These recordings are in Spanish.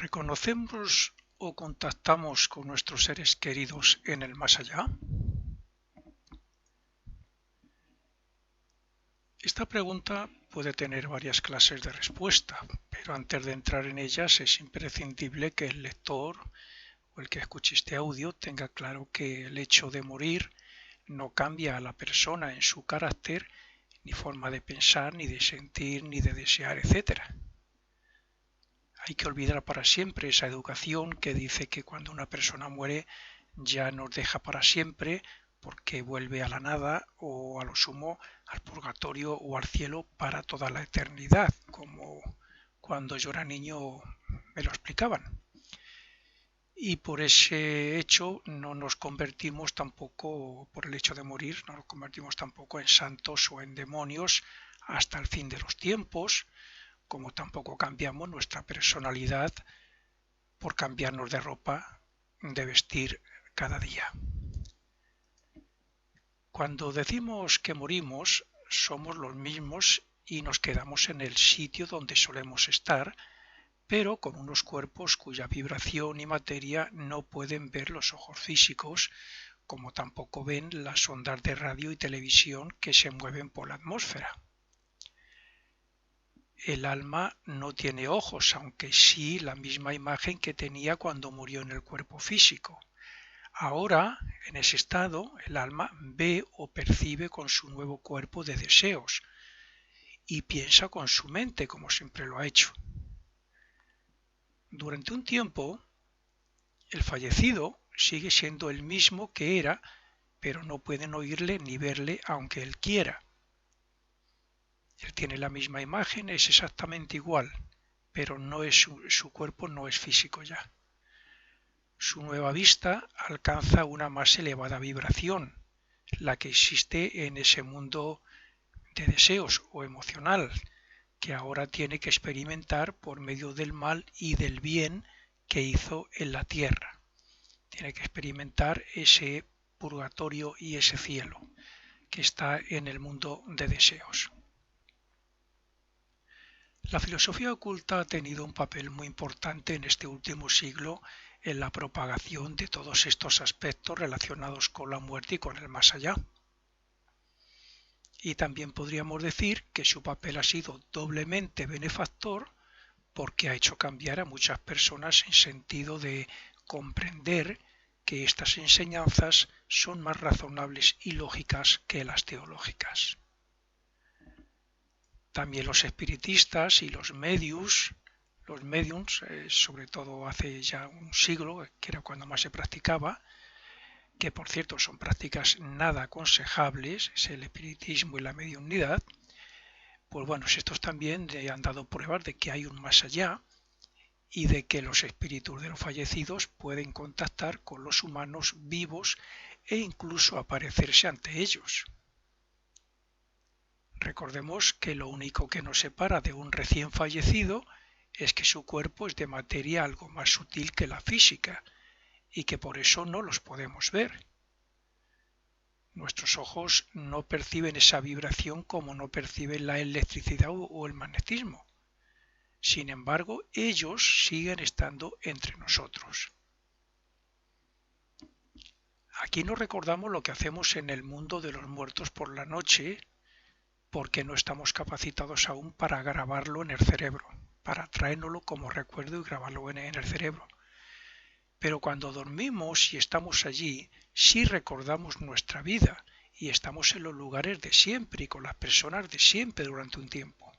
¿Reconocemos o contactamos con nuestros seres queridos en el más allá? Esta pregunta puede tener varias clases de respuesta, pero antes de entrar en ellas es imprescindible que el lector o el que escuche este audio tenga claro que el hecho de morir no cambia a la persona en su carácter, ni forma de pensar, ni de sentir, ni de desear, etc. Hay que olvidar para siempre esa educación que dice que cuando una persona muere ya nos deja para siempre porque vuelve a la nada o a lo sumo al purgatorio o al cielo para toda la eternidad, como cuando yo era niño me lo explicaban. Y por ese hecho no nos convertimos tampoco, por el hecho de morir, no nos convertimos tampoco en santos o en demonios hasta el fin de los tiempos, como tampoco cambiamos nuestra personalidad por cambiarnos de ropa, de vestir cada día. Cuando decimos que morimos, somos los mismos y nos quedamos en el sitio donde solemos estar, pero con unos cuerpos cuya vibración y materia no pueden ver los ojos físicos, como tampoco ven las ondas de radio y televisión que se mueven por la atmósfera. El alma no tiene ojos, aunque sí la misma imagen que tenía cuando murió en el cuerpo físico. Ahora, en ese estado, el alma ve o percibe con su nuevo cuerpo de deseos y piensa con su mente, como siempre lo ha hecho. Durante un tiempo, el fallecido sigue siendo el mismo que era, pero no pueden oírle ni verle aunque él quiera. Él tiene la misma imagen, es exactamente igual, pero no es su cuerpo no es físico ya. Su nueva vista alcanza una más elevada vibración, la que existe en ese mundo de deseos o emocional, que ahora tiene que experimentar por medio del mal y del bien que hizo en la tierra. Tiene que experimentar ese purgatorio y ese cielo que está en el mundo de deseos. La filosofía oculta ha tenido un papel muy importante en este último siglo en la propagación de todos estos aspectos relacionados con la muerte y con el más allá. Y también podríamos decir que su papel ha sido doblemente benefactor porque ha hecho cambiar a muchas personas en sentido de comprender que estas enseñanzas son más razonables y lógicas que las teológicas. También los espiritistas y los mediums, sobre todo hace ya un siglo, que era cuando más se practicaba, que por cierto son prácticas nada aconsejables, es el espiritismo y la mediunidad, pues bueno, estos también han dado pruebas de que hay un más allá y de que los espíritus de los fallecidos pueden contactar con los humanos vivos e incluso aparecerse ante ellos. Recordemos que lo único que nos separa de un recién fallecido es que su cuerpo es de materia algo más sutil que la física y que por eso no los podemos ver. Nuestros ojos no perciben esa vibración como no perciben la electricidad o el magnetismo. Sin embargo, ellos siguen estando entre nosotros. Aquí nos recordamos lo que hacemos en el mundo de los muertos por la noche, porque no estamos capacitados aún para grabarlo en el cerebro, para traérnoslo como recuerdo y grabarlo en el cerebro. Pero cuando dormimos y estamos allí, sí recordamos nuestra vida y estamos en los lugares de siempre y con las personas de siempre durante un tiempo.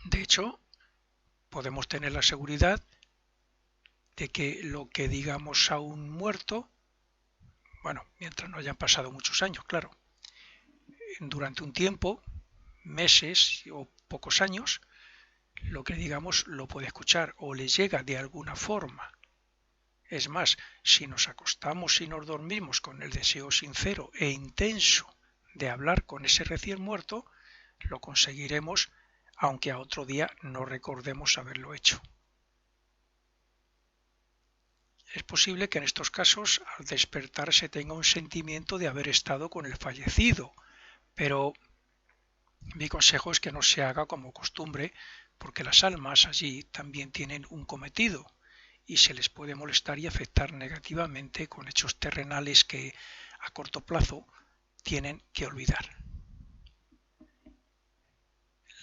De hecho, podemos tener la seguridad de que lo que digamos a un muerto, bueno, mientras no hayan pasado muchos años, claro, durante un tiempo, meses o pocos años, lo que digamos lo puede escuchar o le llega de alguna forma. Es más, si nos acostamos y nos dormimos con el deseo sincero e intenso de hablar con ese recién muerto, lo conseguiremos aunque a otro día no recordemos haberlo hecho. Es posible que en estos casos al despertar se tenga un sentimiento de haber estado con el fallecido, pero mi consejo es que no se haga como costumbre porque las almas allí también tienen un cometido y se les puede molestar y afectar negativamente con hechos terrenales que a corto plazo tienen que olvidar.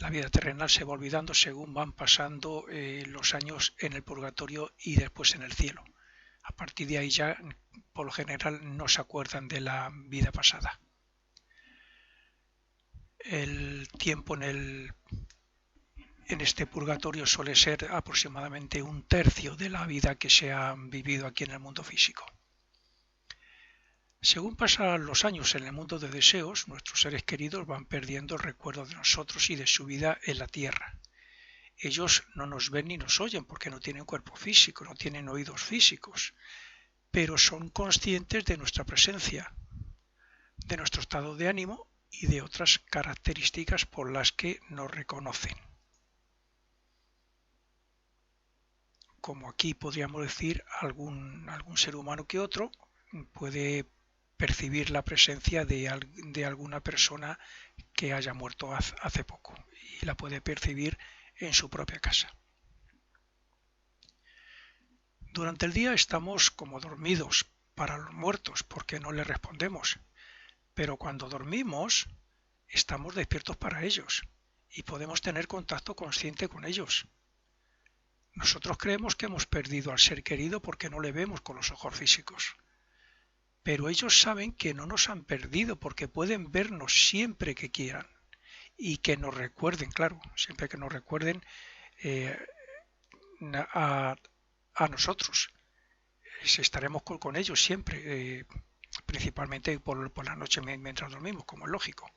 La vida terrenal se va olvidando según van pasando los años en el purgatorio y después en el cielo. A partir de ahí ya, por lo general, no se acuerdan de la vida pasada. El tiempo en este purgatorio suele ser aproximadamente un tercio de la vida que se ha vivido aquí en el mundo físico. Según pasan los años en el mundo de deseos, nuestros seres queridos van perdiendo el recuerdo de nosotros y de su vida en la tierra. Ellos no nos ven ni nos oyen porque no tienen cuerpo físico, no tienen oídos físicos, pero son conscientes de nuestra presencia, de nuestro estado de ánimo y de otras características por las que nos reconocen. Como aquí podríamos decir, algún ser humano que otro puede percibir la presencia de alguna persona que haya muerto hace poco y la puede percibir en su propia casa. Durante el día estamos como dormidos para los muertos porque no les respondemos, pero cuando dormimos estamos despiertos para ellos y podemos tener contacto consciente con ellos. Nosotros creemos que hemos perdido al ser querido porque no le vemos con los ojos físicos, pero ellos saben que no nos han perdido porque pueden vernos siempre que quieran y que nos recuerden, claro, siempre que nos recuerden a nosotros. Estaremos con ellos siempre, principalmente por la noche mientras dormimos, como es lógico.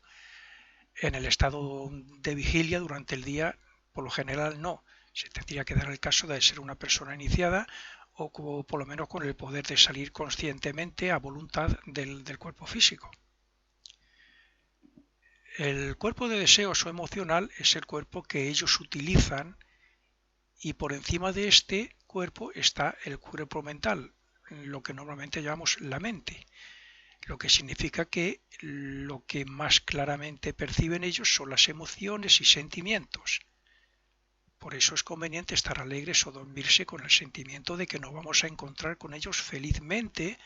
En el estado de vigilia durante el día, por lo general no. Se tendría que dar el caso de ser una persona iniciada o por lo menos con el poder de salir conscientemente a voluntad del cuerpo físico. El cuerpo de deseos o emocional es el cuerpo que ellos utilizan y por encima de este cuerpo está el cuerpo mental, lo que normalmente llamamos la mente, lo que significa que lo que más claramente perciben ellos son las emociones y sentimientos. Por eso es conveniente estar alegres o dormirse con el sentimiento de que nos vamos a encontrar con ellos felizmente,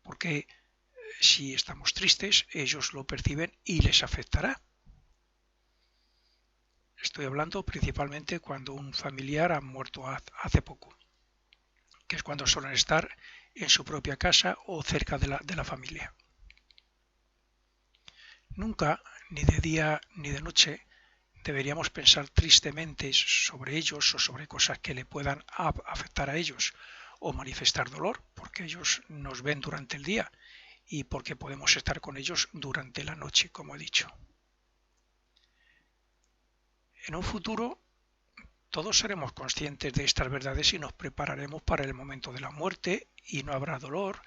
porque si estamos tristes, ellos lo perciben y les afectará. Estoy hablando principalmente cuando un familiar ha muerto hace poco, que es cuando suelen estar en su propia casa o cerca de la familia. Nunca, ni de día ni de noche, deberíamos pensar tristemente sobre ellos o sobre cosas que le puedan afectar a ellos o manifestar dolor, porque ellos nos ven durante el día y porque podemos estar con ellos durante la noche, como he dicho. En un futuro todos seremos conscientes de estas verdades y nos prepararemos para el momento de la muerte y no habrá dolor,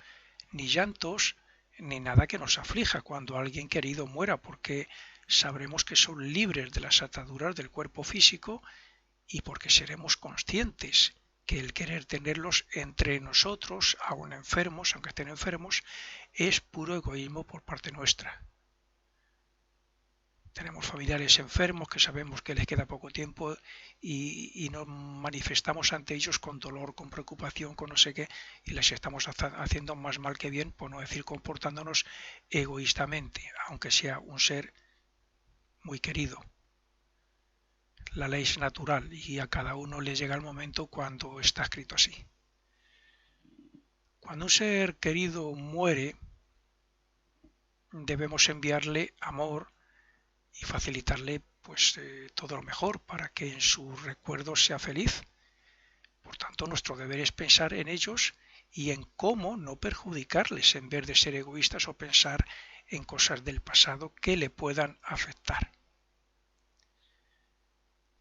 ni llantos, ni nada que nos aflija cuando alguien querido muera, porque sabremos que son libres de las ataduras del cuerpo físico y porque seremos conscientes que el querer tenerlos entre nosotros, aun enfermos, aunque estén enfermos, es puro egoísmo por parte nuestra. Tenemos familiares enfermos que sabemos que les queda poco tiempo y nos manifestamos ante ellos con dolor, con preocupación, con no sé qué, y les estamos haciendo más mal que bien, por no decir comportándonos egoístamente, aunque sea un ser muy querido. La ley es natural y a cada uno le llega el momento cuando está escrito así. Cuando un ser querido muere, debemos enviarle amor y facilitarle todo lo mejor para que en su recuerdo sea feliz. Por tanto, nuestro deber es pensar en ellos y en cómo no perjudicarles en vez de ser egoístas o pensar en cosas del pasado que le puedan afectar.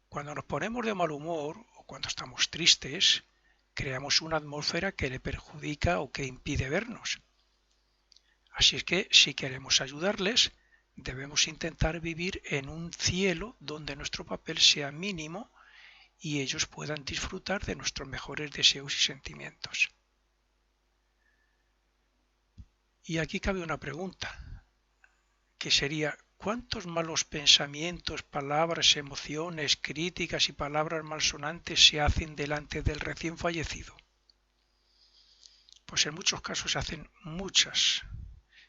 Cuando nos ponemos de mal humor o cuando estamos tristes, creamos una atmósfera que le perjudica o que impide vernos. Así es que si queremos ayudarles, debemos intentar vivir en un cielo donde nuestro papel sea mínimo y ellos puedan disfrutar de nuestros mejores deseos y sentimientos. Y aquí cabe una pregunta, que sería, ¿cuántos malos pensamientos, palabras, emociones, críticas y palabras malsonantes se hacen delante del recién fallecido? Pues en muchos casos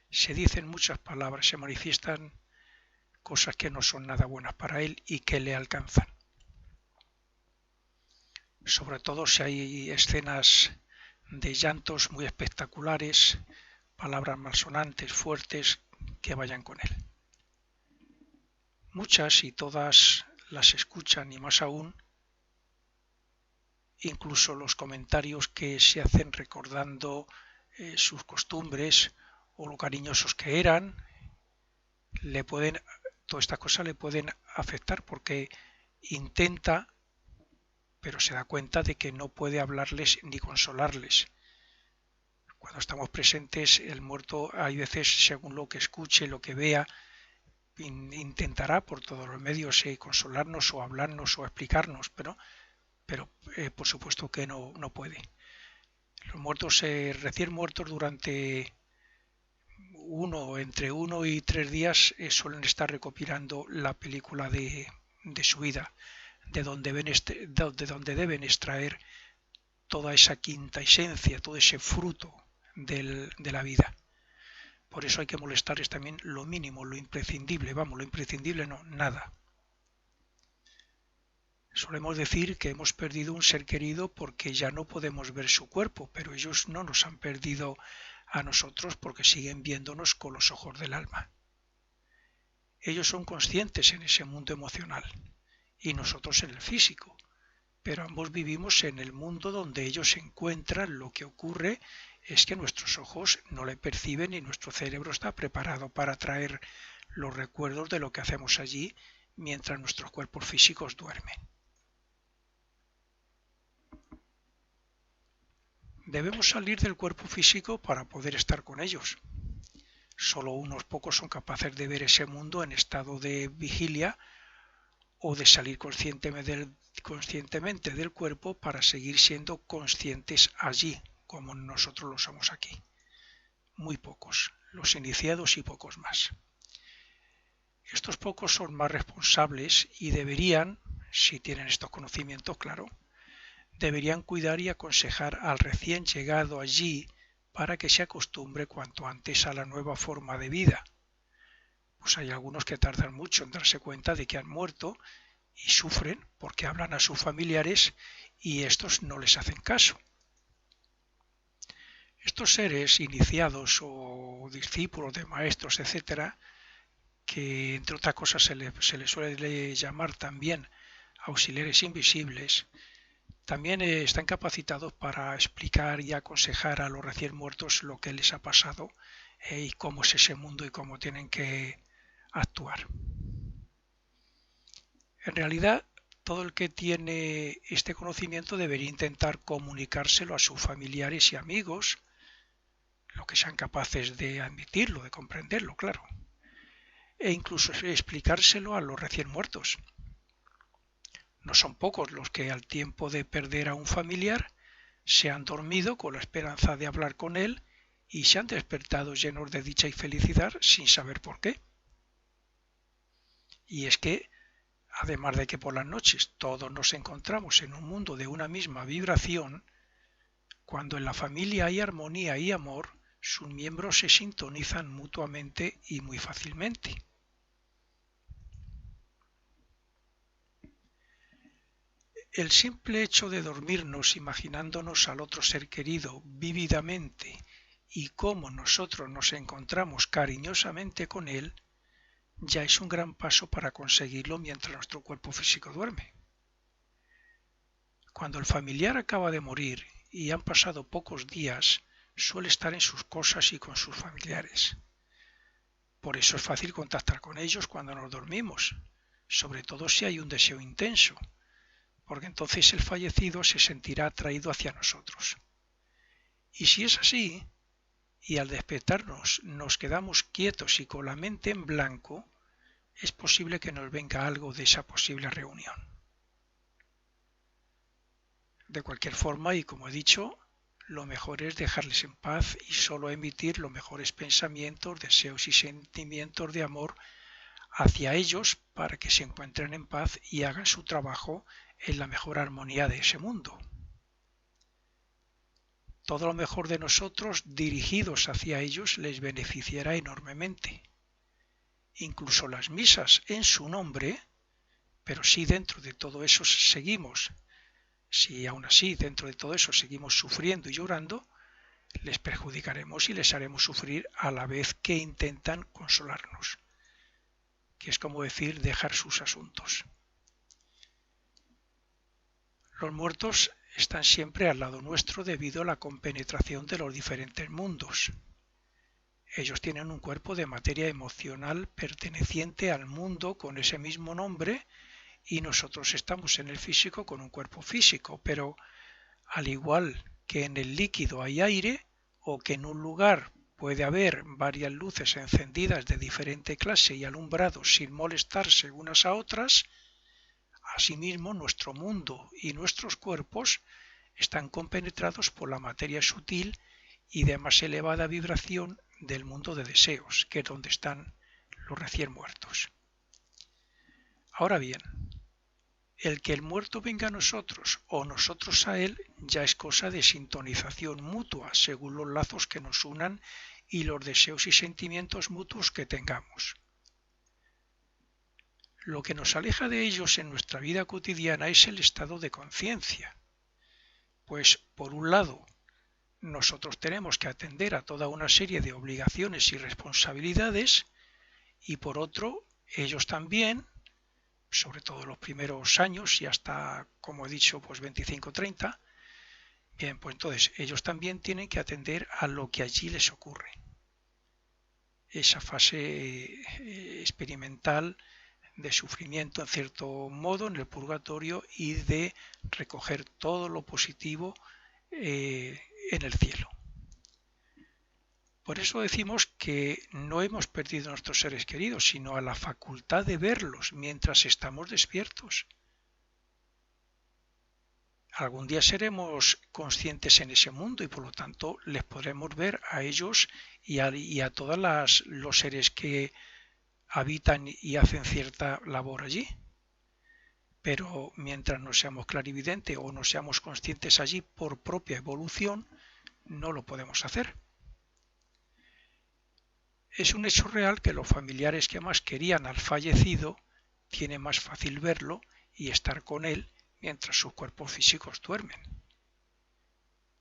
se dicen muchas palabras, se manifiestan cosas que no son nada buenas para él y que le alcanzan. Sobre todo si hay escenas de llantos muy espectaculares, palabras malsonantes, fuertes, que vayan con él. Muchas y todas las escuchan y más aún, incluso los comentarios que se hacen recordando sus costumbres o lo cariñosos que eran, todas estas cosas le pueden afectar porque intenta, pero se da cuenta de que no puede hablarles ni consolarles. Cuando estamos presentes, el muerto hay veces, según lo que escuche, lo que vea, intentará por todos los medios consolarnos o hablarnos o explicarnos, pero por supuesto que no puede. Los muertos, recién muertos, durante entre 1 y 3 días suelen estar recopilando la película de su vida, de donde deben extraer toda esa quinta esencia, todo ese fruto de la vida. Por eso hay que molestarles también lo mínimo, lo imprescindible. Vamos, lo imprescindible no, nada. Solemos decir que hemos perdido un ser querido porque ya no podemos ver su cuerpo, pero ellos no nos han perdido a nosotros porque siguen viéndonos con los ojos del alma. Ellos son conscientes en ese mundo emocional y nosotros en el físico, pero ambos vivimos en el mundo donde ellos se encuentran. Lo que ocurre es que nuestros ojos no le perciben y nuestro cerebro está preparado para traer los recuerdos de lo que hacemos allí mientras nuestros cuerpos físicos duermen. Debemos salir del cuerpo físico para poder estar con ellos. Solo unos pocos son capaces de ver ese mundo en estado de vigilia o de salir conscientemente del cuerpo para seguir siendo conscientes allí, como nosotros lo somos aquí. Muy pocos, los iniciados y pocos más. Estos pocos son más responsables y deberían, si tienen estos conocimientos, claro, deberían cuidar y aconsejar al recién llegado allí para que se acostumbre cuanto antes a la nueva forma de vida. Pues hay algunos que tardan mucho en darse cuenta de que han muerto y sufren porque hablan a sus familiares y estos no les hacen caso. Estos seres iniciados o discípulos de maestros, etcétera, que entre otras cosas se les suele llamar también auxiliares invisibles, también están capacitados para explicar y aconsejar a los recién muertos lo que les ha pasado y cómo es ese mundo y cómo tienen que actuar. En realidad, todo el que tiene este conocimiento debería intentar comunicárselo a sus familiares y amigos, lo que sean capaces de admitirlo, de comprenderlo, claro, e incluso explicárselo a los recién muertos. No son pocos los que al tiempo de perder a un familiar se han dormido con la esperanza de hablar con él y se han despertado llenos de dicha y felicidad sin saber por qué. Y es que, además de que por las noches todos nos encontramos en un mundo de una misma vibración, cuando en la familia hay armonía y amor, sus miembros se sintonizan mutuamente y muy fácilmente. El simple hecho de dormirnos imaginándonos al otro ser querido vívidamente y cómo nosotros nos encontramos cariñosamente con él, ya es un gran paso para conseguirlo mientras nuestro cuerpo físico duerme. Cuando el familiar acaba de morir y han pasado pocos días, suele estar en sus cosas y con sus familiares. Por eso es fácil contactar con ellos cuando nos dormimos, sobre todo si hay un deseo intenso, porque entonces el fallecido se sentirá atraído hacia nosotros. Y si es así, y al despertarnos nos quedamos quietos y con la mente en blanco, es posible que nos venga algo de esa posible reunión. De cualquier forma, y como he dicho, lo mejor es dejarles en paz y solo emitir los mejores pensamientos, deseos y sentimientos de amor hacia ellos para que se encuentren en paz y hagan su trabajo en la mejor armonía de ese mundo. Todo lo mejor de nosotros dirigidos hacia ellos les beneficiará enormemente. Incluso las misas en su nombre, pero si dentro de todo eso seguimos, si aún así dentro de todo eso seguimos sufriendo y llorando, les perjudicaremos y les haremos sufrir a la vez que intentan consolarnos, que es como decir dejar sus asuntos. Los muertos están siempre al lado nuestro debido a la compenetración de los diferentes mundos. Ellos tienen un cuerpo de materia emocional perteneciente al mundo con ese mismo nombre y nosotros estamos en el físico con un cuerpo físico, pero al igual que en el líquido hay aire o que en un lugar puede haber varias luces encendidas de diferente clase y alumbrados sin molestarse unas a otras, asimismo nuestro mundo y nuestros cuerpos están compenetrados por la materia sutil y de más elevada vibración del mundo de deseos, que es donde están los recién muertos. Ahora bien, el que el muerto venga a nosotros o nosotros a él ya es cosa de sintonización mutua según los lazos que nos unan y los deseos y sentimientos mutuos que tengamos. Lo que nos aleja de ellos en nuestra vida cotidiana es el estado de conciencia, pues por un lado nosotros tenemos que atender a toda una serie de obligaciones y responsabilidades y por otro ellos también, sobre todo los primeros años y hasta, como he dicho, pues 25 o 30, bien, pues entonces ellos también tienen que atender a lo que allí les ocurre. Esa fase experimental de sufrimiento en cierto modo en el purgatorio y de recoger todo lo positivo en el cielo. Por eso decimos que no hemos perdido a nuestros seres queridos, sino a la facultad de verlos mientras estamos despiertos. Algún día seremos conscientes en ese mundo y por lo tanto les podremos ver a ellos y a todos los seres que habitan y hacen cierta labor allí. Pero mientras no seamos clarividentes o no seamos conscientes allí por propia evolución, no lo podemos hacer. Es un hecho real que los familiares que más querían al fallecido tienen más fácil verlo y estar con él mientras sus cuerpos físicos duermen.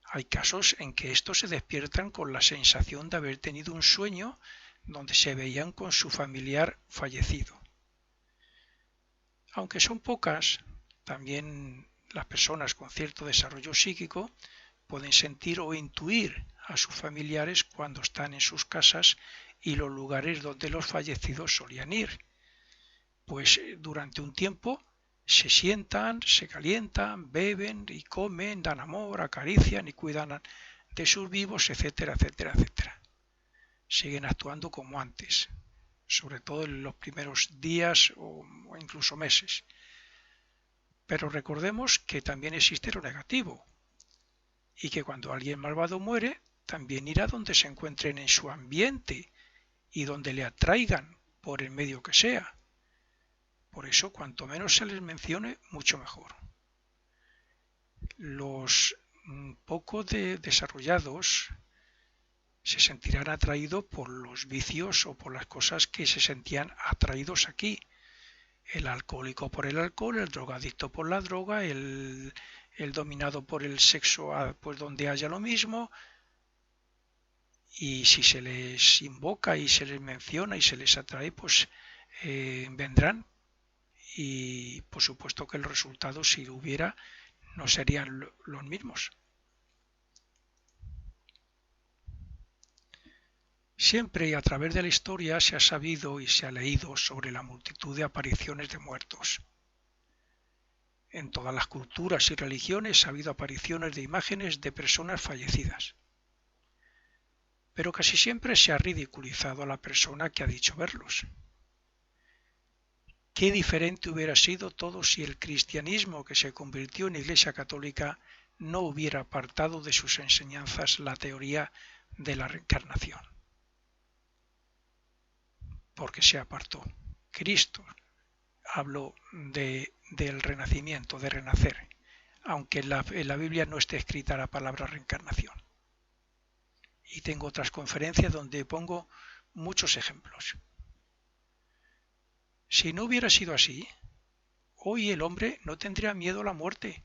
Hay casos en que estos se despiertan con la sensación de haber tenido un sueño donde se veían con su familiar fallecido. Aunque son pocas, también las personas con cierto desarrollo psíquico pueden sentir o intuir a sus familiares cuando están en sus casas y los lugares donde los fallecidos solían ir, pues durante un tiempo se sientan, se calientan, beben y comen, dan amor, acarician y cuidan de sus vivos, etcétera, etcétera, etcétera. Siguen actuando como antes, sobre todo en los primeros días o incluso meses. Pero recordemos que también existe lo negativo y que cuando alguien malvado muere, también irá donde se encuentren en su ambiente y donde le atraigan por el medio que sea. Por eso, cuanto menos se les mencione, mucho mejor. Los poco desarrollados se sentirán atraídos por los vicios o por las cosas que se sentían atraídos aquí. El alcohólico por el alcohol, el drogadicto por la droga, el dominado por el sexo, pues donde haya lo mismo. Y si se les invoca y se les menciona y se les atrae, pues vendrán. Y por supuesto que los resultados, si hubiera, no serían los mismos. Siempre y a través de la historia se ha sabido y se ha leído sobre la multitud de apariciones de muertos. En todas las culturas y religiones ha habido apariciones de imágenes de personas fallecidas. Pero casi siempre se ha ridiculizado a la persona que ha dicho verlos. Qué diferente hubiera sido todo si el cristianismo que se convirtió en Iglesia Católica no hubiera apartado de sus enseñanzas la teoría de la reencarnación. Porque se apartó. Cristo habló del renacimiento, de renacer, aunque en la Biblia no esté escrita la palabra reencarnación. Y tengo otras conferencias donde pongo muchos ejemplos. Si no hubiera sido así, hoy el hombre no tendría miedo a la muerte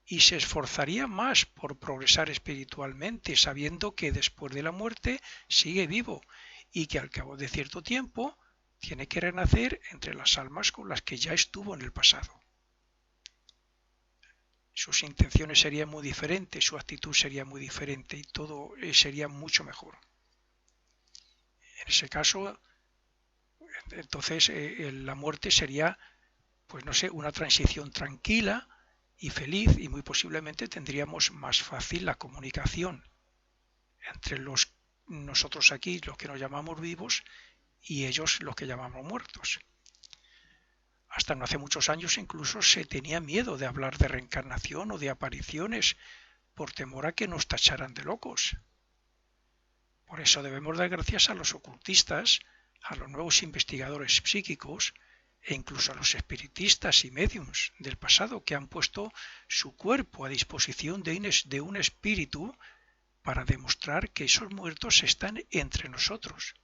y se esforzaría más por progresar espiritualmente, sabiendo que después de la muerte sigue vivo y que al cabo de cierto tiempo tiene que renacer entre las almas con las que ya estuvo en el pasado. Sus intenciones serían muy diferentes, su actitud sería muy diferente y todo sería mucho mejor. En ese caso, entonces la muerte sería, pues no sé, una transición tranquila y feliz, y muy posiblemente tendríamos más fácil la comunicación entre nosotros aquí, los que nos llamamos vivos, y ellos los que llamamos muertos. Hasta no hace muchos años incluso se tenía miedo de hablar de reencarnación o de apariciones por temor a que nos tacharan de locos. Por eso debemos dar gracias a los ocultistas, a los nuevos investigadores psíquicos e incluso a los espiritistas y médiums del pasado que han puesto su cuerpo a disposición de un espíritu para demostrar que esos muertos están entre nosotros.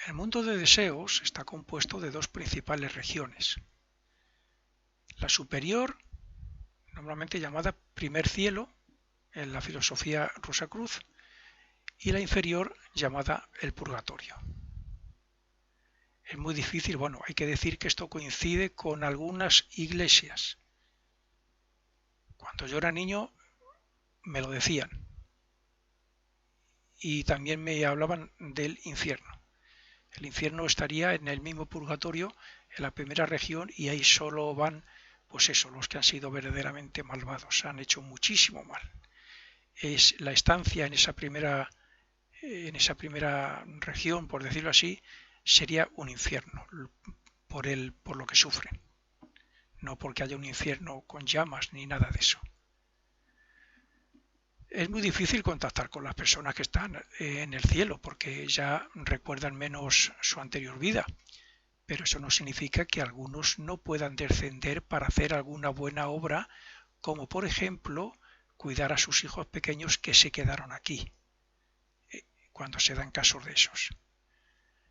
El mundo de deseos está compuesto de dos principales regiones. La superior, normalmente llamada primer cielo en la filosofía Rosacruz, y la inferior llamada el purgatorio. Es muy difícil, bueno, hay que decir que esto coincide con algunas iglesias. Cuando yo era niño me lo decían y también me hablaban del infierno. El infierno estaría en el mismo purgatorio, en la primera región, y ahí solo van, pues eso, los que han sido verdaderamente malvados, han hecho muchísimo mal. Es la estancia en esa primera región, por decirlo así, sería un infierno por lo que sufren, no porque haya un infierno con llamas ni nada de eso. Es muy difícil contactar con las personas que están en el cielo porque ya recuerdan menos su anterior vida, pero eso no significa que algunos no puedan descender para hacer alguna buena obra, como por ejemplo cuidar a sus hijos pequeños que se quedaron aquí, cuando se dan casos de esos.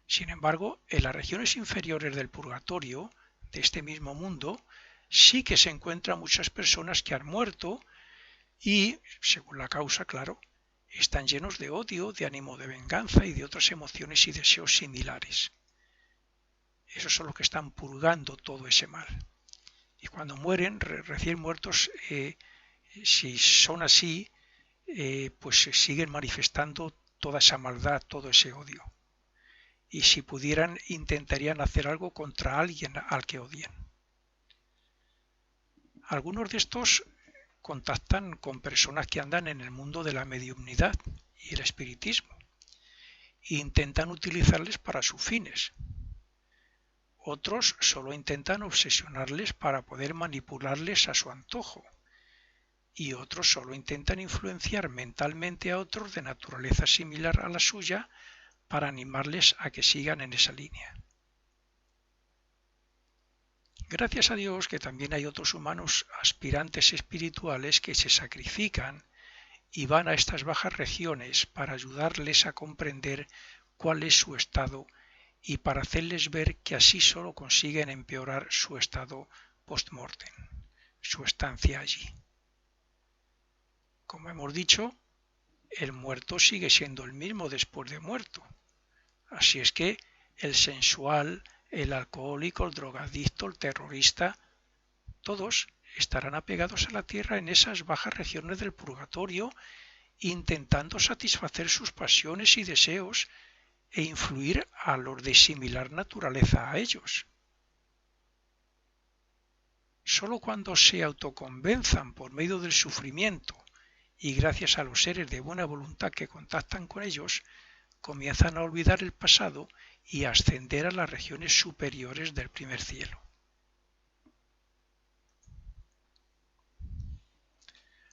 Sin embargo, en las regiones inferiores del purgatorio, de este mismo mundo, sí que se encuentran muchas personas que han muerto y, según la causa, claro, están llenos de odio, de ánimo de venganza y de otras emociones y deseos similares. Esos son los que están purgando todo ese mal. Y cuando mueren, recién muertos, si son así, pues se siguen manifestando toda esa maldad, todo ese odio. Y si pudieran, intentarían hacer algo contra alguien al que odien. Algunos de estos contactan con personas que andan en el mundo de la mediumnidad y el espiritismo e intentan utilizarles para sus fines. Otros solo intentan obsesionarles para poder manipularles a su antojo, y otros solo intentan influenciar mentalmente a otros de naturaleza similar a la suya para animarles a que sigan en esa línea. Gracias a Dios que también hay otros humanos aspirantes espirituales que se sacrifican y van a estas bajas regiones para ayudarles a comprender cuál es su estado y para hacerles ver que así solo consiguen empeorar su estado post-mortem, su estancia allí. Como hemos dicho, el muerto sigue siendo el mismo después de muerto. Así es que el sensual, el alcohólico, el drogadicto, el terrorista, todos estarán apegados a la tierra en esas bajas regiones del purgatorio, intentando satisfacer sus pasiones y deseos e influir a los de similar naturaleza a ellos. Solo cuando se autoconvenzan por medio del sufrimiento y gracias a los seres de buena voluntad que contactan con ellos, comienzan a olvidar el pasado y a ascender a las regiones superiores del primer cielo.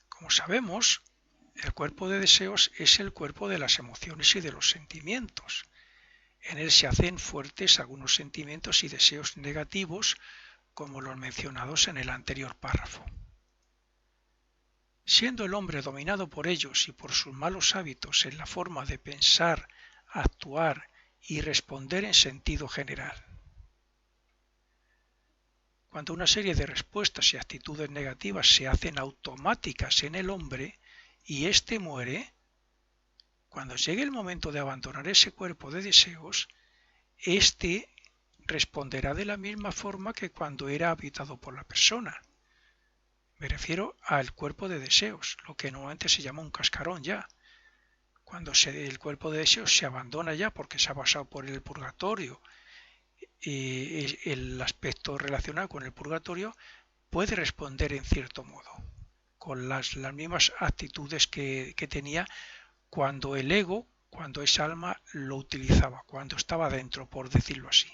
Como sabemos, El cuerpo de deseos es el cuerpo de las emociones y de los sentimientos. En él se hacen fuertes algunos sentimientos y deseos negativos, como los mencionados en el anterior párrafo. Siendo el hombre dominado por ellos y por sus malos hábitos en la forma de pensar, actuar y responder en sentido general. Cuando una serie de respuestas y actitudes negativas se hacen automáticas en el hombre y éste muere, cuando llegue el momento de abandonar ese cuerpo de deseos, éste responderá de la misma forma que cuando era habitado por la persona. Me refiero al cuerpo de deseos, lo que normalmente se llama un cascarón ya. Cuando el cuerpo de deseos se abandona ya porque se ha pasado por el purgatorio, el aspecto relacionado con el purgatorio puede responder en cierto modo, con las mismas actitudes que tenía cuando el ego, cuando esa alma lo utilizaba, cuando estaba dentro, por decirlo así.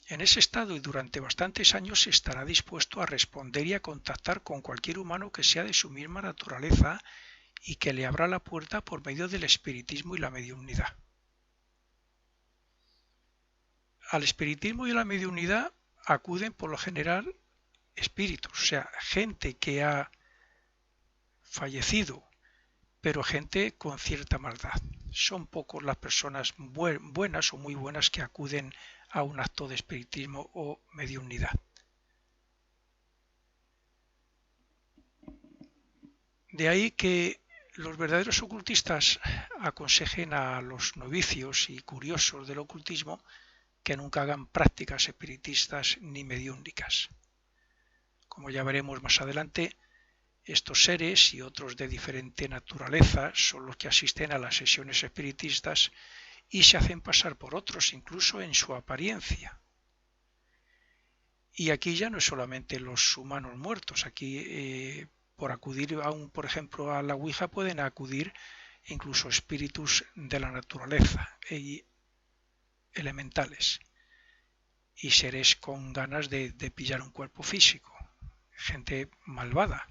En ese estado y durante bastantes años estará dispuesto a responder y a contactar con cualquier humano que sea de su misma naturaleza y que le abra la puerta por medio del espiritismo y la mediunidad. Al espiritismo y a la mediunidad acuden por lo general espíritus, o sea, gente que ha fallecido, pero gente con cierta maldad. Son pocos las personas buenas o muy buenas que acuden a un acto de espiritismo o mediunidad. De ahí que los verdaderos ocultistas aconsejen a los novicios y curiosos del ocultismo que nunca hagan prácticas espiritistas ni mediúnicas. Como ya veremos más adelante, estos seres y otros de diferente naturaleza son los que asisten a las sesiones espiritistas y se hacen pasar por otros incluso en su apariencia. Y aquí ya no es solamente los humanos muertos, aquí por acudir por ejemplo a la Ouija pueden acudir incluso espíritus de la naturaleza y elementales y seres con ganas de pillar un cuerpo físico, gente malvada.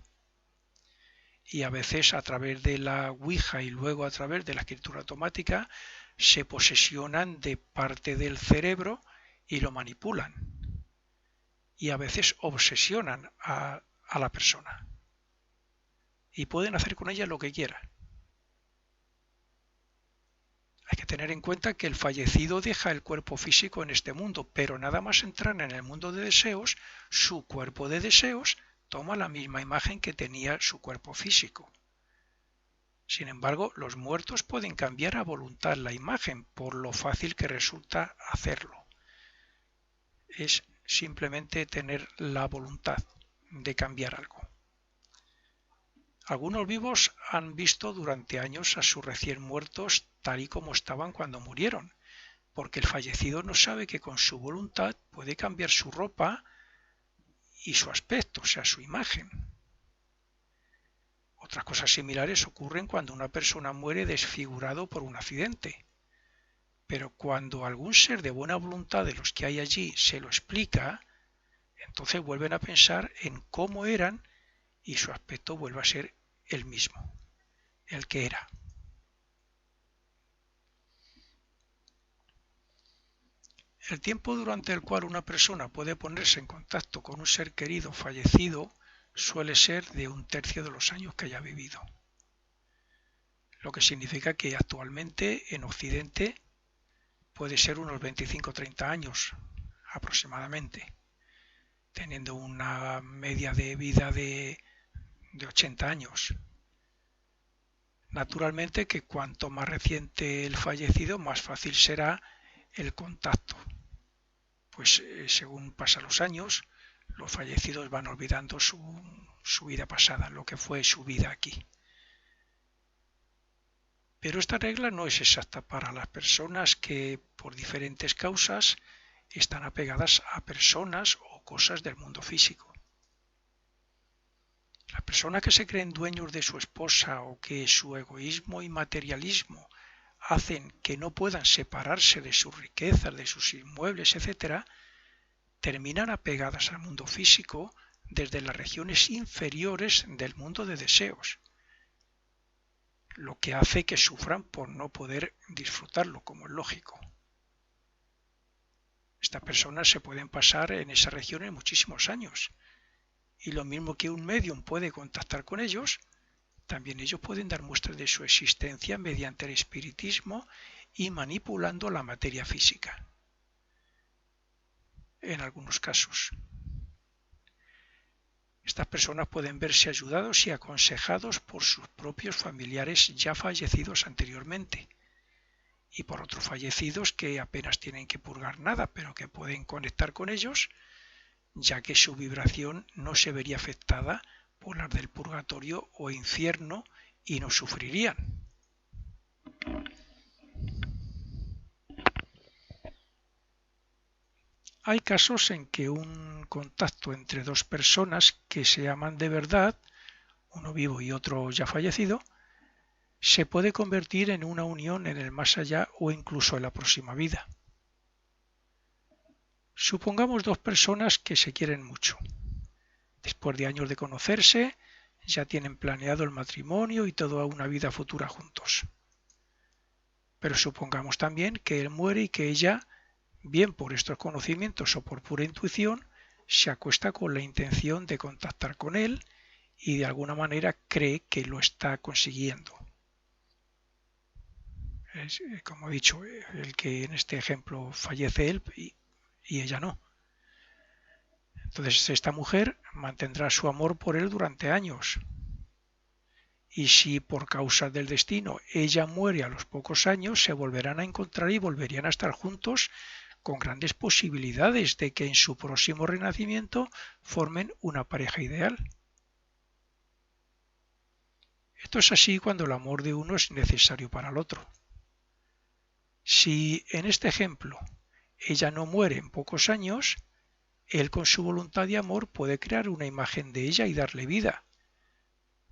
Y a veces a través de la Ouija y luego a través de la escritura automática se posesionan de parte del cerebro y lo manipulan. Y a veces obsesionan a la persona. Y pueden hacer con ella lo que quieran. Hay que tener en cuenta que el fallecido deja el cuerpo físico en este mundo, pero nada más entrar en el mundo de deseos, su cuerpo de deseos toma la misma imagen que tenía su cuerpo físico. Sin embargo, los muertos pueden cambiar a voluntad la imagen por lo fácil que resulta hacerlo. Es simplemente tener la voluntad de cambiar algo. Algunos vivos han visto durante años a sus recién muertos tal y como estaban cuando murieron, porque el fallecido no sabe que con su voluntad puede cambiar su ropa y su aspecto, o sea, su imagen. Otras cosas similares ocurren cuando una persona muere desfigurado por un accidente. Pero cuando algún ser de buena voluntad de los que hay allí se lo explica, entonces vuelven a pensar en cómo eran y su aspecto vuelve a ser el mismo, el que era. El tiempo durante el cual una persona puede ponerse en contacto con un ser querido fallecido suele ser de 1/3 de los años que haya vivido. Lo que significa que actualmente en Occidente puede ser unos 25 o 30 años aproximadamente, teniendo una media de vida de 80 años. Naturalmente que cuanto más reciente el fallecido, más fácil será el contacto. Pues según pasan los años, los fallecidos van olvidando su vida pasada, lo que fue su vida aquí. Pero esta regla no es exacta para las personas que por diferentes causas están apegadas a personas o cosas del mundo físico. Las personas que se creen dueños de su esposa o que su egoísmo y materialismo hacen que no puedan separarse de sus riquezas, de sus inmuebles, etc., terminan apegadas al mundo físico desde las regiones inferiores del mundo de deseos, lo que hace que sufran por no poder disfrutarlo, como es lógico. Estas personas se pueden pasar en esa región muchísimos años, y lo mismo que un medium puede contactar con ellos, también ellos pueden dar muestras de su existencia mediante el espiritismo y manipulando la materia física, en algunos casos. Estas personas pueden verse ayudados y aconsejados por sus propios familiares ya fallecidos anteriormente y por otros fallecidos que apenas tienen que purgar nada, pero que pueden conectar con ellos, ya que su vibración no se vería afectada por las del purgatorio o infierno y no sufrirían. Hay casos en que un contacto entre dos personas que se aman de verdad, uno vivo y otro ya fallecido, se puede convertir en una unión en el más allá o incluso en la próxima vida. Supongamos dos personas que se quieren mucho. Después de años de conocerse, ya tienen planeado el matrimonio y toda una vida futura juntos. Pero supongamos también que él muere y que ella, bien por estos conocimientos o por pura intuición, se acuesta con la intención de contactar con él y de alguna manera cree que lo está consiguiendo. Es, como he dicho, el que en este ejemplo fallece él y ella no. Entonces esta mujer mantendrá su amor por él durante años. Y si por causa del destino ella muere a los pocos años, se volverán a encontrar y volverían a estar juntos con grandes posibilidades de que en su próximo renacimiento formen una pareja ideal. Esto es así cuando el amor de uno es necesario para el otro. Si en este ejemplo ella no muere en pocos años, él con su voluntad de amor puede crear una imagen de ella y darle vida,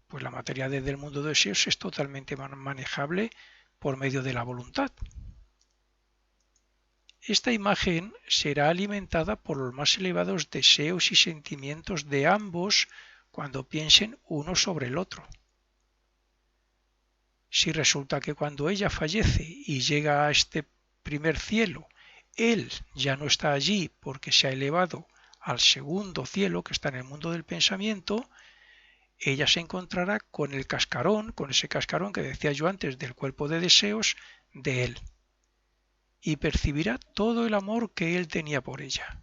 pues la materia desde el mundo de deseos es totalmente manejable por medio de la voluntad. Esta imagen será alimentada por los más elevados deseos y sentimientos de ambos cuando piensen uno sobre el otro. Si resulta que cuando ella fallece y llega a este primer cielo, él ya no está allí porque se ha elevado al segundo cielo que está en el mundo del pensamiento, ella se encontrará con el cascarón, con ese cascarón que decía yo antes del cuerpo de deseos de él, y percibirá todo el amor que él tenía por ella.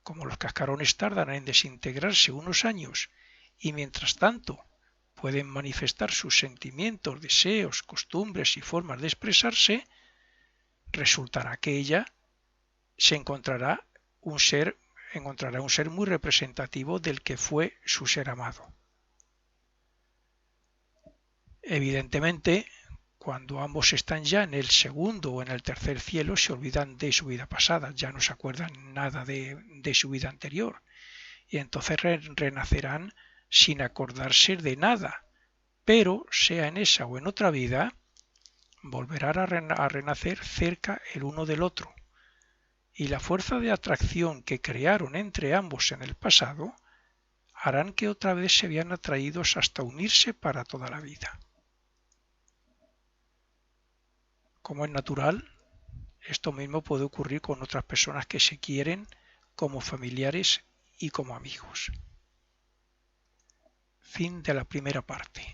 Como los cascarones tardan en desintegrarse unos años y mientras tanto pueden manifestar sus sentimientos, deseos, costumbres y formas de expresarse, resultará que ella se encontrará un ser muy representativo del que fue su ser amado. Evidentemente, cuando ambos están ya en el segundo o en el tercer cielo, se olvidan de su vida pasada, ya no se acuerdan nada de su vida anterior, y entonces renacerán sin acordarse de nada, pero sea en esa o en otra vida, volverán a renacer cerca el uno del otro, y la fuerza de atracción que crearon entre ambos en el pasado harán que otra vez se vean atraídos hasta unirse para toda la vida. Como es natural, esto mismo puede ocurrir con otras personas que se quieren como familiares y como amigos. Fin de la primera parte.